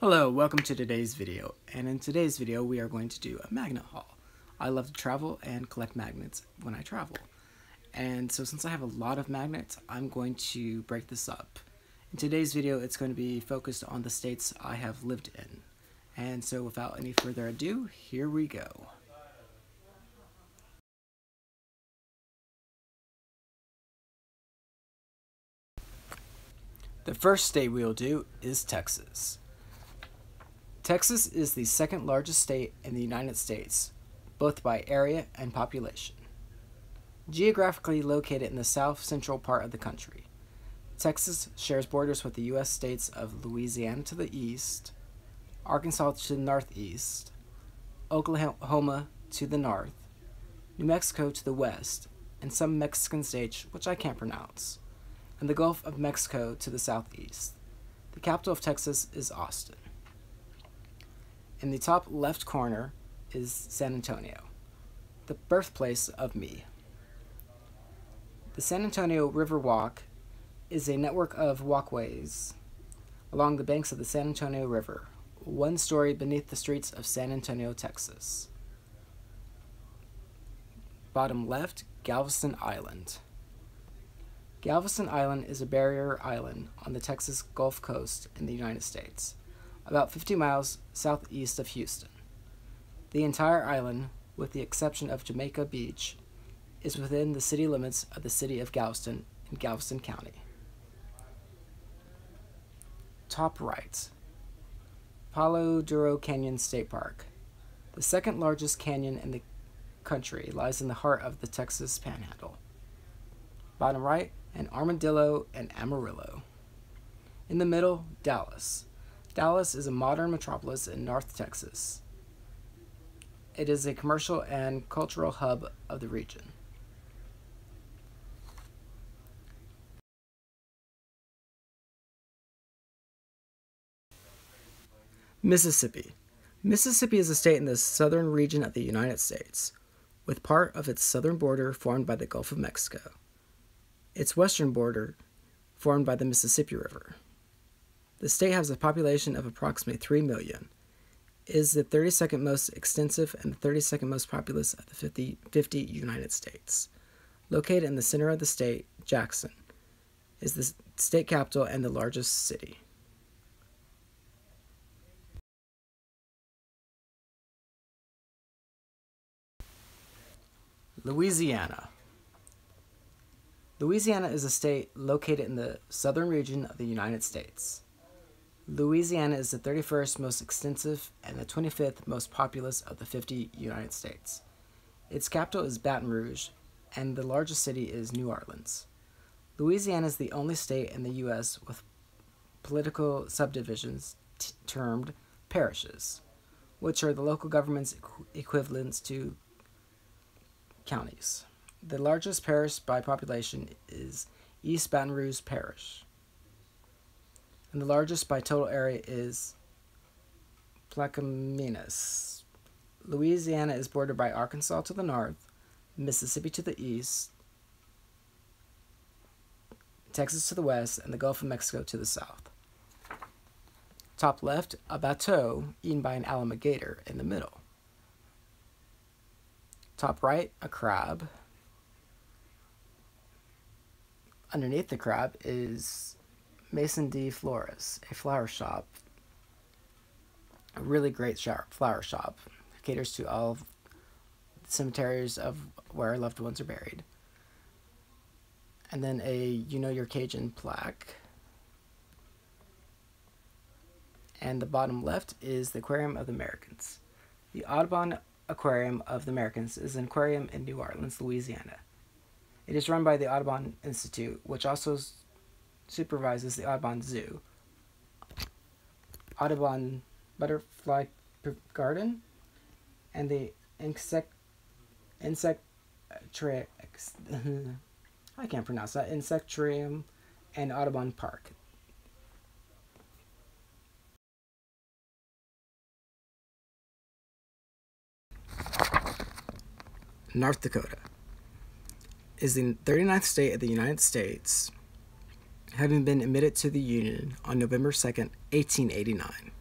Hello, welcome to today's video, and in today's video we are going to do a magnet haul. I love to travel and collect magnets when I travel, and so since I have a lot of magnets, I'm going to break this up. In today's video it's going to be focused on the states I have lived in, and so without any further ado, here we go. The first state we will do is Texas. Texas is the second largest state in the United States, both by area and population. Geographically located in the south-central part of the country, Texas shares borders with the U.S. states of Louisiana to the east, Arkansas to the northeast, Oklahoma to the north, New Mexico to the west, and some Mexican states which I can't pronounce, and the Gulf of Mexico to the southeast. The capital of Texas is Austin. In the top left corner is San Antonio, the birthplace of me. The San Antonio River Walk is a network of walkways along the banks of the San Antonio River, one story beneath the streets of San Antonio, Texas. Bottom left, Galveston Island. Galveston Island is a barrier island on the Texas Gulf Coast in the United States, about 50 miles southeast of Houston. The entire island, with the exception of Jamaica Beach, is within the city limits of the city of Galveston in Galveston County. Top right, Palo Duro Canyon State Park. The second largest canyon in the country lies in the heart of the Texas Panhandle. Bottom right, an Armadillo and Amarillo. In the middle, Dallas. Dallas is a modern metropolis in North Texas. It is a commercial and cultural hub of the region. Mississippi. Mississippi is a state in the southern region of the United States, with part of its southern border formed by the Gulf of Mexico. Its western border formed by the Mississippi River. The state has a population of approximately 3 million. It is the 32nd most extensive and the 32nd most populous of the 50 United States. Located in the center of the state, Jackson is the state capital and the largest city. Louisiana. Louisiana is a state located in the southern region of the United States. Louisiana is the 31st most extensive and the 25th most populous of the 50 United States. Its capital is Baton Rouge, and the largest city is New Orleans. Louisiana is the only state in the U.S. with political subdivisions termed parishes, which are the local government's equivalents to counties. The largest parish by population is East Baton Rouge Parish, and the largest by total area is Plaquemines. Louisiana is bordered by Arkansas to the north, Mississippi to the east, Texas to the west, and the Gulf of Mexico to the south. Top left, a bateau eaten by an alligator in the middle. Top right, a crab. Underneath the crab is Maison de Flores, a flower shop. A really great flower shop. It caters to all cemeteries of where loved ones are buried. And then a You Know Your Cajun plaque. And the bottom left is the Aquarium of the Americans. The Audubon Aquarium of the Americans is an aquarium in New Orleans, Louisiana. It is run by the Audubon Institute, which also supervises the Audubon Zoo, Audubon Butterfly Garden, and the Insectarium and Audubon Park. North Dakota is the 39th state of the United States, having been admitted to the Union on November 2nd, 1889.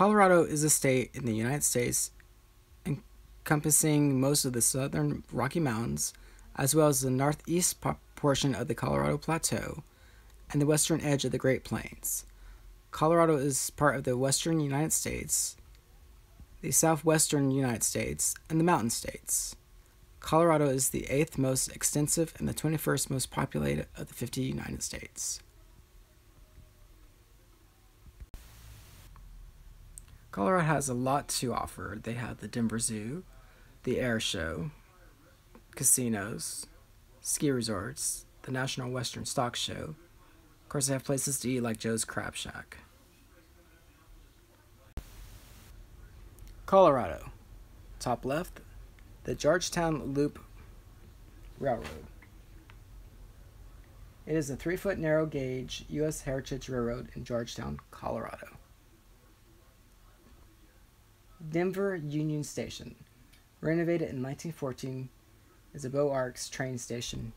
Colorado is a state in the United States encompassing most of the southern Rocky Mountains, as well as the northeast portion of the Colorado Plateau and the western edge of the Great Plains. Colorado is part of the western United States, the southwestern United States, and the mountain states. Colorado is the 8th most extensive and the 21st most populated of the 50 United States. Colorado has a lot to offer. They have the Denver Zoo, the Air Show, casinos, ski resorts, the National Western Stock Show. Of course, they have places to eat like Joe's Crab Shack. Colorado. Top left, the Georgetown Loop Railroad. It is a 3-foot narrow gauge U.S. Heritage Railroad in Georgetown, Colorado. Denver Union Station, renovated in 1914, is a Beaux Arcs train station.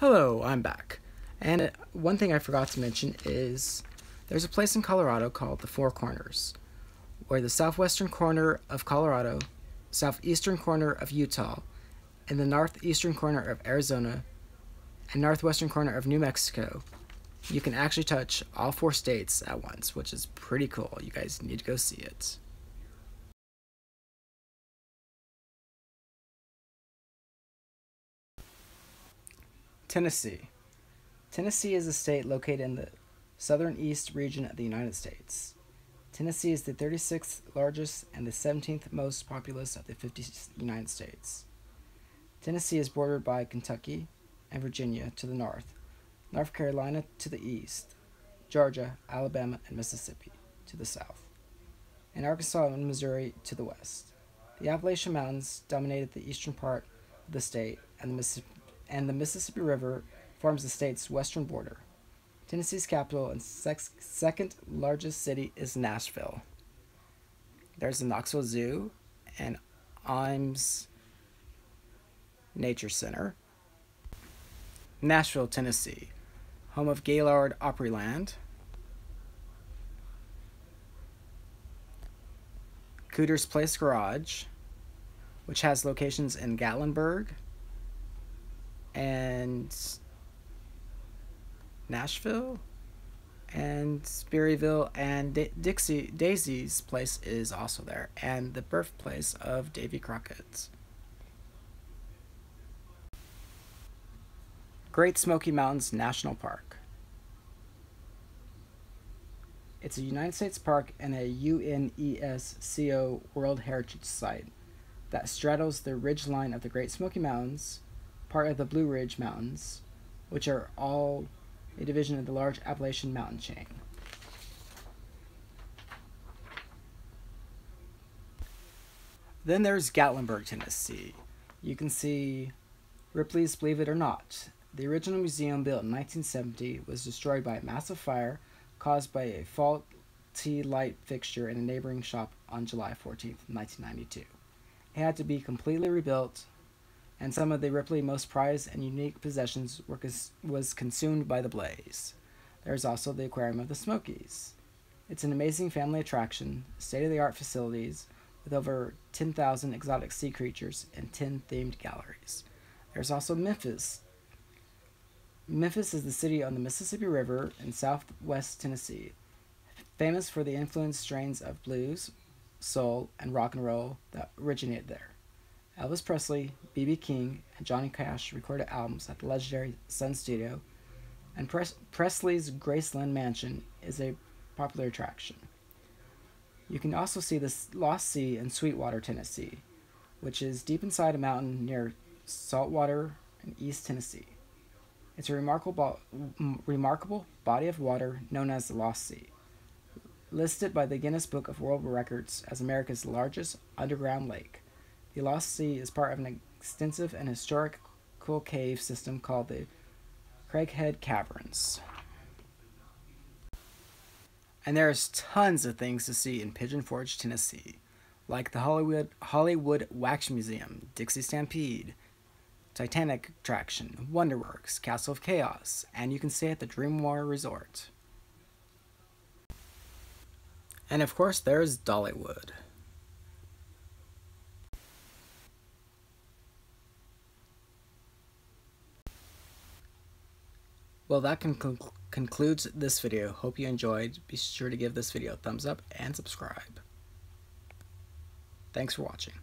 Hello, I'm back. And one thing I forgot to mention is there's a place in Colorado called the Four Corners, where the southwestern corner of Colorado, southeastern corner of Utah, and the northeastern corner of Arizona, and northwestern corner of New Mexico, you can actually touch all 4 states at once, which is pretty cool. You guys need to go see it. Tennessee. Tennessee is a state located in the southern east region of the United States. Tennessee is the 36th largest and the 17th most populous of the 50 United States. Tennessee is bordered by Kentucky and Virginia to the north, North Carolina to the east, Georgia, Alabama, and Mississippi to the south, and Arkansas and Missouri to the west. The Appalachian Mountains dominated the eastern part of the state, and the Mississippi River forms the state's western border. Tennessee's capital and second largest city is Nashville. There's the Knoxville Zoo and Ames Nature Center. Nashville, Tennessee, home of Gaylord Opryland, Cooter's Place Garage, which has locations in Gatlinburg and Nashville and Sperryville, and Daisy's Place is also there, and the birthplace of Davy Crockett. Great Smoky Mountains National Park. It's a United States park and a UNESCO World Heritage Site that straddles the ridge line of the Great Smoky Mountains, part of the Blue Ridge Mountains, which are all a division of the large Appalachian mountain chain. Then there's Gatlinburg, Tennessee. You can see Ripley's Believe It or Not. The original museum, built in 1970, was destroyed by a massive fire caused by a faulty light fixture in a neighboring shop on July 14, 1992. It had to be completely rebuilt, and some of the Ripley most prized and unique possessions was consumed by the blaze. There's also the Aquarium of the Smokies. It's an amazing family attraction, state-of-the-art facilities, with over 10,000 exotic sea creatures and 10 themed galleries. There's also Memphis. Memphis is the city on the Mississippi River in southwest Tennessee, famous for the influenced strains of blues, soul, and rock and roll that originated there. Elvis Presley, B.B. King, and Johnny Cash recorded albums at the legendary Sun Studio, and Presley's Graceland Mansion is a popular attraction. You can also see the Lost Sea in Sweetwater, Tennessee, which is deep inside a mountain near Saltwater in East Tennessee. It's a remarkable body of water known as the Lost Sea, listed by the Guinness Book of World Records as America's largest underground lake. The Lost Sea is part of an extensive and historical cave system called the Craighead Caverns. And there's tons of things to see in Pigeon Forge, Tennessee, like the Hollywood Wax Museum, Dixie Stampede, Titanic attraction, Wonderworks, Castle of Chaos, and you can stay at the Dreamweaver Resort. And of course, there's Dollywood. Well, that concludes this video. Hope you enjoyed. Be sure to give this video a thumbs up and subscribe. Thanks for watching.